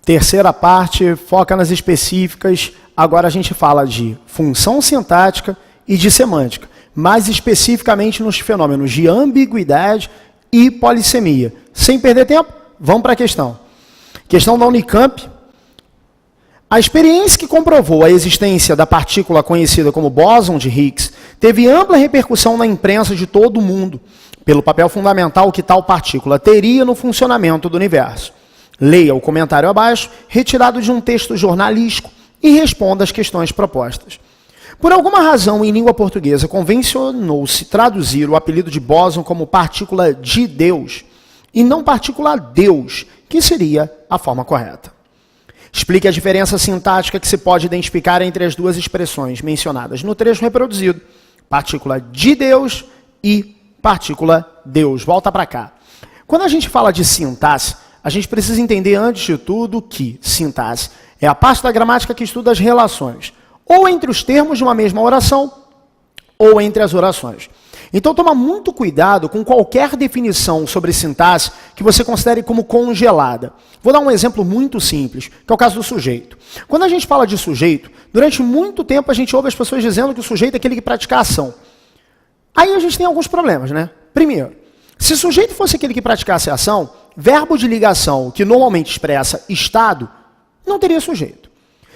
Terceira parte, foca nas específicas. Agora a gente fala de função sintática e de semântica, mais especificamente nos fenômenos de ambiguidade e polissemia. Sem perder tempo, vamos para a questão. Questão da Unicamp. A experiência que comprovou a existência da partícula conhecida como bóson de Higgs teve ampla repercussão na imprensa de todo o mundo, pelo papel fundamental que tal partícula teria no funcionamento do universo. Leia o comentário abaixo, retirado de um texto jornalístico, e responda às questões propostas. Por alguma razão, em língua portuguesa, convencionou-se traduzir o apelido de bóson como partícula de Deus, e não partícula Deus, que seria a forma correta. Explique a diferença sintática que se pode identificar entre as duas expressões mencionadas no trecho reproduzido. Partícula de Deus e partícula Deus. Volta para cá. Quando a gente fala de sintaxe, a gente precisa entender antes de tudo que sintaxe é a parte da gramática que estuda as relações, ou entre os termos de uma mesma oração, ou entre as orações. Então toma muito cuidado com qualquer definição sobre sintaxe que você considere como congelada. Vou dar um exemplo muito simples, que é o caso do sujeito. Quando a gente fala de sujeito, durante muito tempo a gente ouve as pessoas dizendo que o sujeito é aquele que pratica a ação. Aí a gente tem alguns problemas, né? Primeiro, se sujeito fosse aquele que praticasse a ação, verbo de ligação, que normalmente expressa estado, não teria sujeito.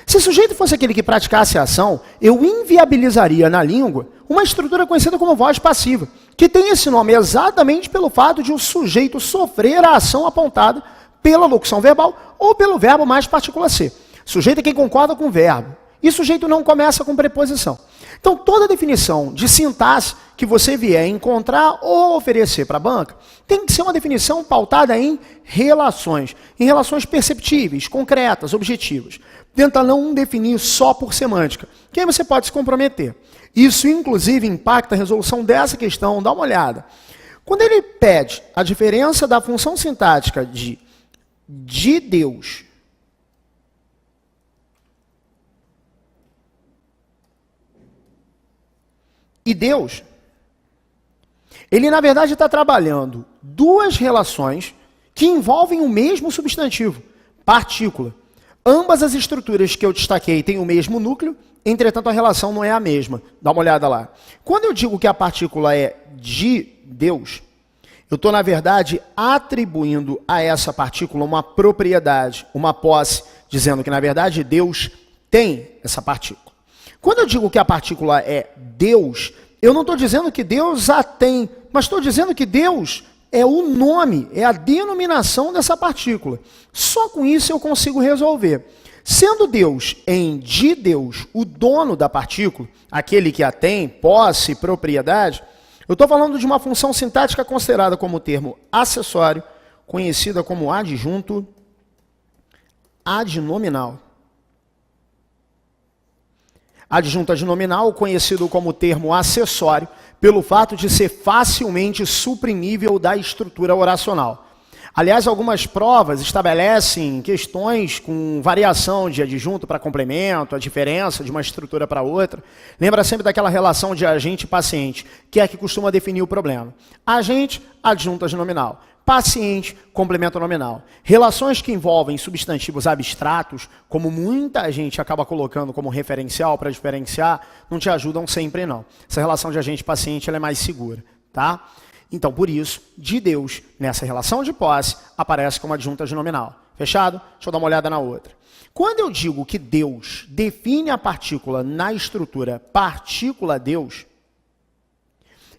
Se sujeito fosse aquele que praticasse a ação, eu inviabilizaria na língua uma estrutura conhecida como voz passiva, que tem esse nome exatamente pelo fato de o sujeito sofrer a ação apontada pela locução verbal ou pelo verbo mais partícula ser. Sujeito é quem concorda com o verbo, e sujeito não começa com preposição. Então, toda definição de sintaxe que você vier encontrar ou oferecer para a banca tem que ser uma definição pautada em relações perceptíveis, concretas, objetivas. Tenta não definir só por semântica, que aí você pode se comprometer. Isso, inclusive, impacta a resolução dessa questão. Dá uma olhada. Quando ele pede a diferença da função sintática de Deus e Deus, ele, na verdade, está trabalhando duas relações que envolvem o mesmo substantivo, partícula. Ambas as estruturas que eu destaquei têm o mesmo núcleo, entretanto, a relação não é a mesma. Dá uma olhada lá. Quando eu digo que a partícula é de Deus, eu estou, na verdade, atribuindo a essa partícula uma propriedade, uma posse, dizendo que, na verdade, Deus tem essa partícula. Quando eu digo que a partícula é Deus, eu não estou dizendo que Deus a tem, mas estou dizendo que Deus é o nome, é a denominação dessa partícula. Só com isso eu consigo resolver. Sendo Deus de Deus o dono da partícula, aquele que a tem, posse, propriedade, eu estou falando de uma função sintática considerada como termo acessório, conhecida como adjunto adnominal. Adjunto adnominal, conhecido como termo acessório, pelo fato de ser facilmente suprimível da estrutura oracional. Aliás, algumas provas estabelecem questões com variação de adjunto para complemento, a diferença de uma estrutura para outra. Lembra sempre daquela relação de agente e paciente, que é a que costuma definir o problema. Agente, adjunto adnominal. Paciente, complemento nominal. Relações que envolvem substantivos abstratos, como muita gente acaba colocando como referencial para diferenciar, não te ajudam sempre, não. Essa relação de agente e paciente ela é mais segura, tá? Então, por isso, de Deus, nessa relação de posse, aparece como adjunto adnominal. Fechado? Deixa eu dar uma olhada na outra. Quando eu digo que Deus define a partícula na estrutura partícula Deus,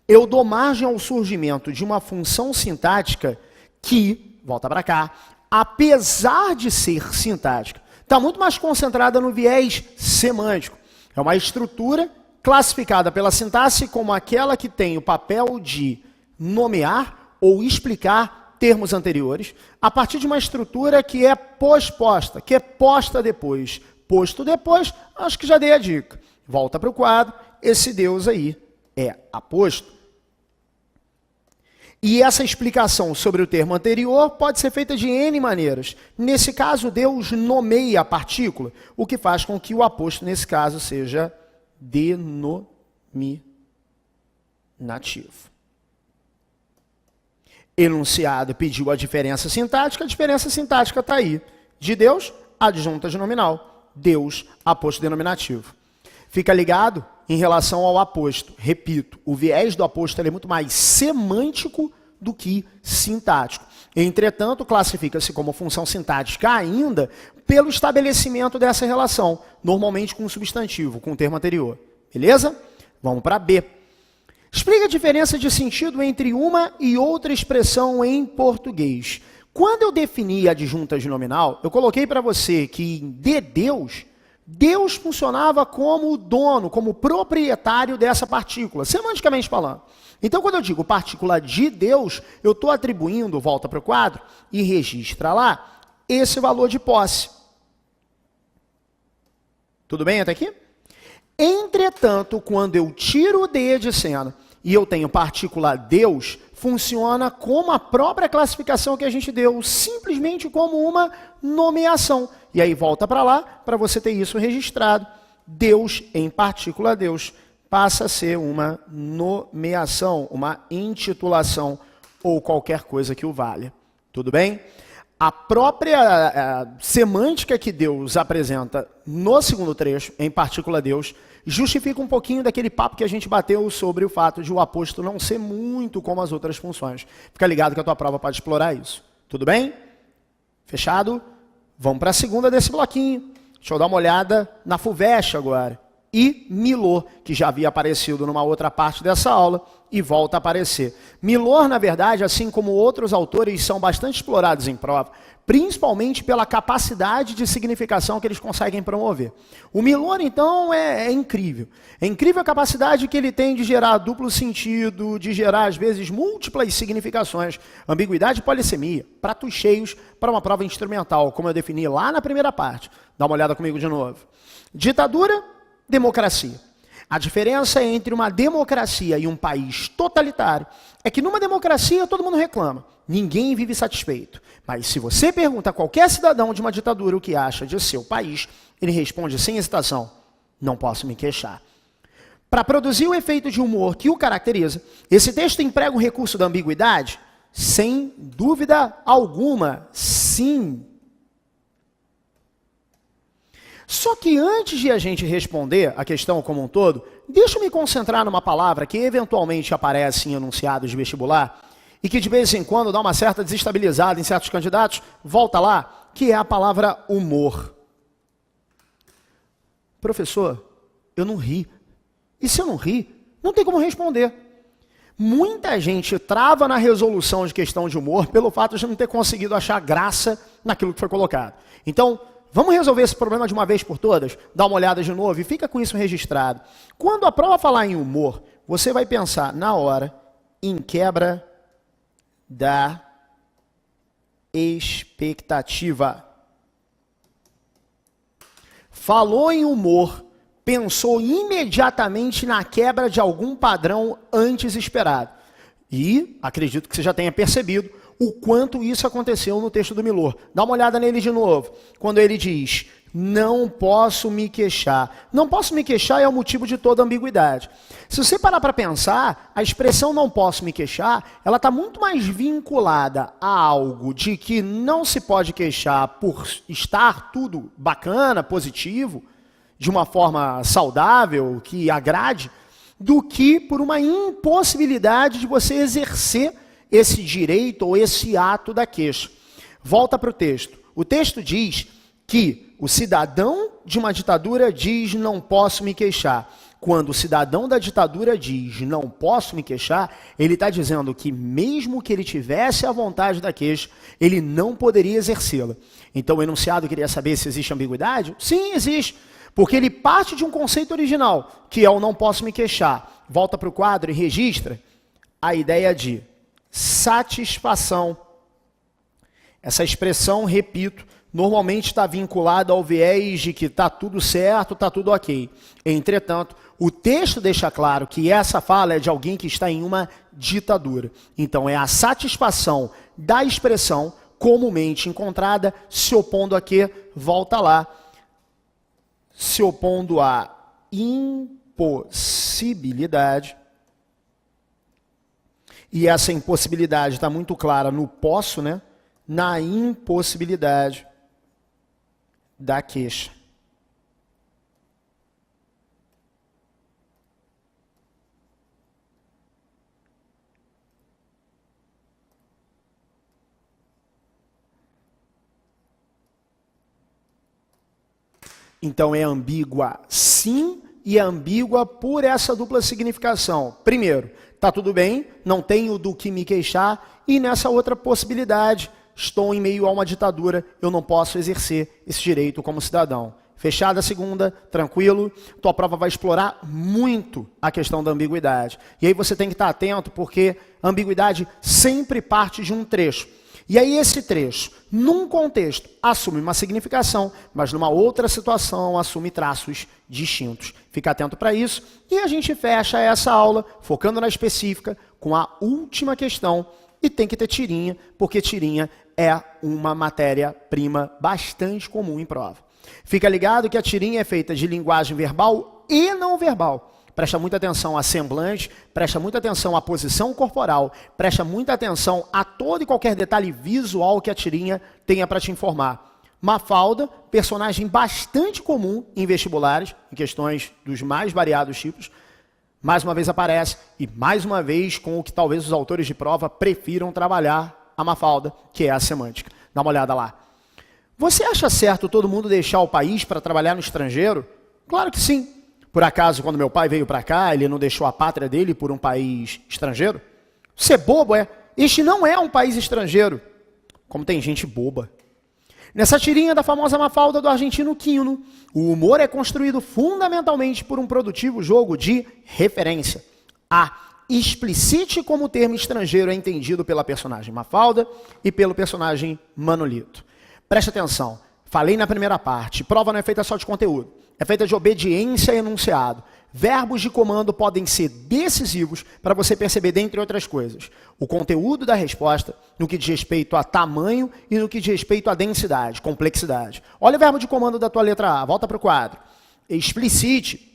eu dou margem ao surgimento de uma função sintática que, volta para cá, apesar de ser sintática, está muito mais concentrada no viés semântico. É uma estrutura classificada pela sintaxe como aquela que tem o papel de nomear ou explicar termos anteriores, a partir de uma estrutura que é posposta, que é posta depois. Posto depois, acho que já dei a dica. Volta para o quadro, esse Deus aí é aposto. E essa explicação sobre o termo anterior pode ser feita de N maneiras. Nesse caso, Deus nomeia a partícula, o que faz com que o aposto, nesse caso, seja denominativo. Enunciado pediu a diferença sintática está aí. De Deus, adjunta de nominal. Deus, aposto denominativo. Fica ligado em relação ao aposto. Repito, o viés do aposto é muito mais semântico do que sintático. Entretanto, classifica-se como função sintática ainda pelo estabelecimento dessa relação, normalmente com o substantivo, com o termo anterior. Beleza? Vamos para B. Explica a diferença de sentido entre uma e outra expressão em português. Quando eu defini a adjunta de nominal, eu coloquei para você que de Deus, Deus funcionava como dono, como proprietário dessa partícula, semanticamente falando. Então, quando eu digo partícula de Deus, eu estou atribuindo, volta para o quadro, e registra lá, esse valor de posse. Tudo bem até aqui? Entretanto, quando eu tiro o D de cena e eu tenho partícula Deus, funciona como a própria classificação que a gente deu, simplesmente como uma nomeação. E aí volta para lá, para você ter isso registrado. Deus, em partícula Deus, passa a ser uma nomeação, uma intitulação ou qualquer coisa que o valha. Tudo bem? A própria semântica que Deus apresenta no segundo trecho, em partícula Deus, justifica um pouquinho daquele papo que a gente bateu sobre o fato de o aposto não ser muito como as outras funções. Fica ligado que a tua prova pode explorar isso. Tudo bem? Fechado? Vamos para a segunda desse bloquinho. Deixa eu dar uma olhada na FUVEST agora. E Milor, que já havia aparecido numa outra parte dessa aula e volta a aparecer. Milor, na verdade, assim como outros autores, são bastante explorados em prova, principalmente pela capacidade de significação que eles conseguem promover. O Milor, então, é incrível. É incrível a capacidade que ele tem de gerar duplo sentido, de gerar, às vezes, múltiplas significações, ambiguidade e polissemia, pratos cheios para uma prova instrumental, como eu defini lá na primeira parte. Dá uma olhada comigo de novo. Ditadura, democracia. A diferença entre uma democracia e um país totalitário é que numa democracia todo mundo reclama, ninguém vive satisfeito. Mas se você pergunta a qualquer cidadão de uma ditadura o que acha de seu país, ele responde sem hesitação, não posso me queixar. Para produzir o efeito de humor que o caracteriza, esse texto emprega o recurso da ambiguidade? Sem dúvida alguma, sim. Só que antes de a gente responder a questão como um todo, deixa eu me concentrar numa palavra que eventualmente aparece em enunciados de vestibular e que de vez em quando dá uma certa desestabilizada em certos candidatos, volta lá, que é a palavra humor. Professor, eu não ri. E se eu não ri, não tem como responder. Muita gente trava na resolução de questão de humor pelo fato de não ter conseguido achar graça naquilo que foi colocado. Então, vamos resolver esse problema de uma vez por todas? Dá uma olhada de novo e fica com isso registrado. Quando a prova falar em humor, você vai pensar na hora em quebra da expectativa. Falou em humor, pensou imediatamente na quebra de algum padrão antes esperado. E acredito que você já tenha percebido o quanto isso aconteceu no texto do Milor. Dá uma olhada nele de novo. Quando ele diz, não posso me queixar. Não posso me queixar é o motivo de toda ambiguidade. Se você parar para pensar, a expressão não posso me queixar, ela está muito mais vinculada a algo de que não se pode queixar por estar tudo bacana, positivo, de uma forma saudável, que agrade, do que por uma impossibilidade de você exercer esse direito ou esse ato da queixa. Volta para o texto. O texto diz que o cidadão de uma ditadura diz não posso me queixar. Quando o cidadão da ditadura diz não posso me queixar, ele está dizendo que mesmo que ele tivesse a vontade da queixa, ele não poderia exercê-la. Então o enunciado queria saber se existe ambiguidade? Sim, existe. Porque ele parte de um conceito original, que é o não posso me queixar. Volta para o quadro e registra a ideia de satisfação. Essa expressão, repito, normalmente está vinculada ao viés de que está tudo certo, está tudo ok. Entretanto, o texto deixa claro que essa fala é de alguém que está em uma ditadura. Então, é a satisfação da expressão comumente encontrada, se opondo a quê? Volta lá. Se opondo à impossibilidade. E essa impossibilidade está muito clara no posso, né? Na impossibilidade da queixa. Então é ambígua sim e é ambígua por essa dupla significação. Primeiro, tá tudo bem, não tenho do que me queixar, e nessa outra possibilidade, estou em meio a uma ditadura, eu não posso exercer esse direito como cidadão. Fechada a segunda, tranquilo, tua prova vai explorar muito a questão da ambiguidade. E aí você tem que estar atento, porque a ambiguidade sempre parte de um trecho. E aí esse trecho, num contexto, assume uma significação, mas numa outra situação assume traços distintos. Fica atento para isso. E a gente fecha essa aula, focando na específica, com a última questão. E tem que ter tirinha, porque tirinha é uma matéria-prima bastante comum em prova. Fica ligado que a tirinha é feita de linguagem verbal e não verbal. Presta muita atenção a semblante, presta muita atenção à posição corporal, presta muita atenção a todo e qualquer detalhe visual que a tirinha tenha para te informar. Mafalda, personagem bastante comum em vestibulares, em questões dos mais variados tipos, mais uma vez aparece, e mais uma vez com o que talvez os autores de prova prefiram trabalhar a Mafalda, que é a semântica. Dá uma olhada lá. Você acha certo todo mundo deixar o país para trabalhar no estrangeiro? Claro que sim. Por acaso, quando meu pai veio para cá, ele não deixou a pátria dele por um país estrangeiro? Você é bobo, é? Este não é um país estrangeiro. Como tem gente boba. Nessa tirinha da famosa Mafalda do argentino Quino, o humor é construído fundamentalmente por um produtivo jogo de referência. Explicite como o termo estrangeiro é entendido pela personagem Mafalda e pelo personagem Manolito. Preste atenção, falei na primeira parte, prova não é feita só de conteúdo, é feita de obediência e enunciado. Verbos de comando podem ser decisivos para você perceber, dentre outras coisas, o conteúdo da resposta no que diz respeito a tamanho e no que diz respeito a densidade, complexidade. Olha o verbo de comando da tua letra A, volta para o quadro. Explicite.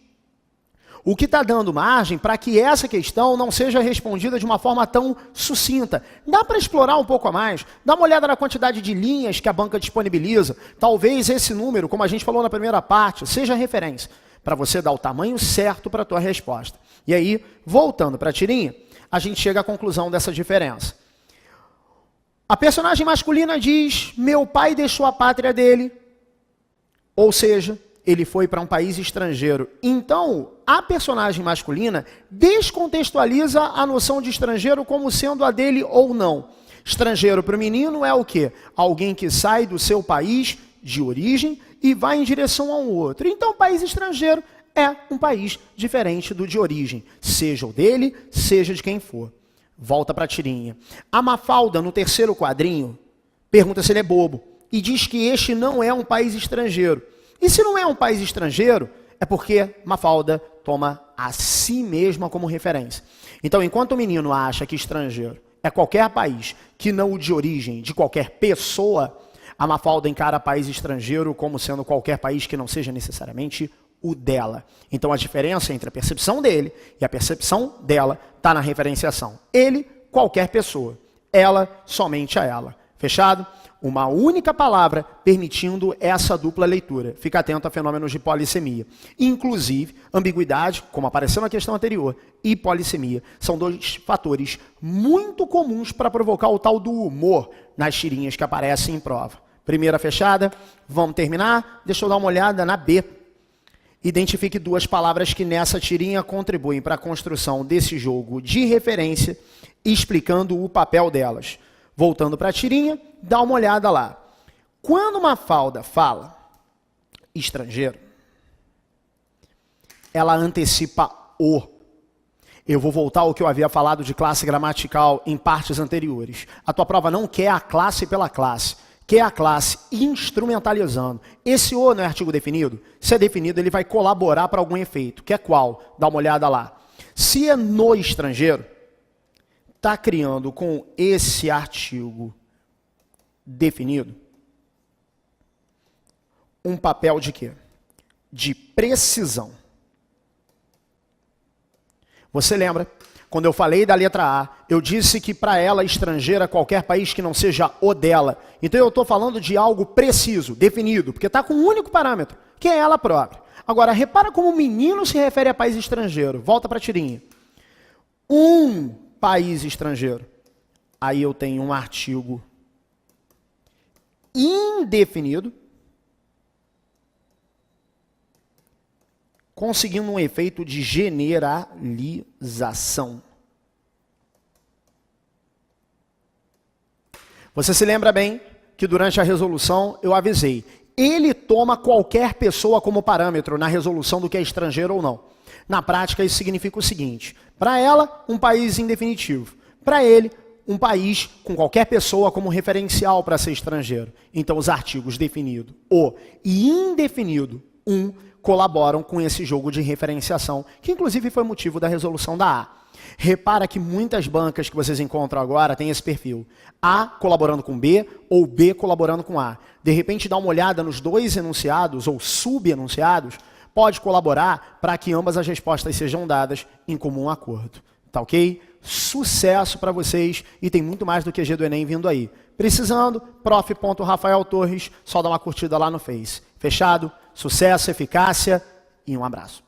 O que está dando margem para que essa questão não seja respondida de uma forma tão sucinta. Dá para explorar um pouco a mais? Dá uma olhada na quantidade de linhas que a banca disponibiliza. Talvez esse número, como a gente falou na primeira parte, seja referência para você dar o tamanho certo para a tua resposta. E aí, voltando para a tirinha, a gente chega à conclusão dessa diferença. A personagem masculina diz, meu pai deixou a pátria dele, ou seja, ele foi para um país estrangeiro. Então, a personagem masculina descontextualiza a noção de estrangeiro como sendo a dele ou não. Estrangeiro para o menino é o quê? Alguém que sai do seu país de origem e vai em direção a um outro. Então, o país estrangeiro é um país diferente do de origem, seja o dele, seja de quem for. Volta para a tirinha. A Mafalda, no terceiro quadrinho, pergunta se ele é bobo e diz que este não é um país estrangeiro. E se não é um país estrangeiro, é porque Mafalda toma a si mesma como referência. Então, enquanto o menino acha que estrangeiro é qualquer país que não o de origem de qualquer pessoa, a Mafalda encara país estrangeiro como sendo qualquer país que não seja necessariamente o dela. Então, a diferença entre a percepção dele e a percepção dela está na referenciação. Ele, qualquer pessoa. Ela, somente a ela. Fechado? Uma única palavra permitindo essa dupla leitura. Fica atento a fenômenos de polissemia. Inclusive, ambiguidade, como apareceu na questão anterior, e polissemia são dois fatores muito comuns para provocar o tal do humor nas tirinhas que aparecem em prova. Primeira fechada, vamos terminar? Deixa eu dar uma olhada na B. Identifique duas palavras que nessa tirinha contribuem para a construção desse jogo de referência, explicando o papel delas. Voltando para a tirinha, dá uma olhada lá. Quando Mafalda fala estrangeiro, ela antecipa o. Eu vou voltar ao que eu havia falado de classe gramatical em partes anteriores. A tua prova não quer a classe pela classe, quer a classe instrumentalizando. Esse o não é artigo definido? Se é definido, ele vai colaborar para algum efeito. Que é qual? Dá uma olhada lá. Se é no estrangeiro, está criando com esse artigo definido um papel de quê? De precisão. Você lembra Quando eu falei da letra A, eu disse que para ela estrangeira qualquer país que não seja o dela. Então eu estou falando de algo preciso, definido, porque está com um único parâmetro, que é ela própria. Agora, repara como o menino se refere a país estrangeiro. Volta para a tirinha. Um país estrangeiro. Aí eu tenho um artigo indefinido, conseguindo um efeito de generalização. Você se lembra bem que durante a resolução eu avisei, ele toma qualquer pessoa como parâmetro na resolução do que é estrangeiro ou não. Na prática isso significa o seguinte, para ela um país indefinitivo, para ele um país com qualquer pessoa como referencial para ser estrangeiro. Então os artigos definido, o e indefinido, colaboram com esse jogo de referenciação, que inclusive foi motivo da resolução da A. Repara que muitas bancas que vocês encontram agora têm esse perfil. A colaborando com B ou B colaborando com A. De repente dá uma olhada nos dois enunciados ou subenunciados, pode colaborar para que ambas as respostas sejam dadas em comum acordo. Tá ok? Sucesso para vocês e tem muito mais do que G do Enem vindo aí. Precisando, prof.Rafael Torres, só dá uma curtida lá no Face. Fechado? Sucesso, eficácia e um abraço.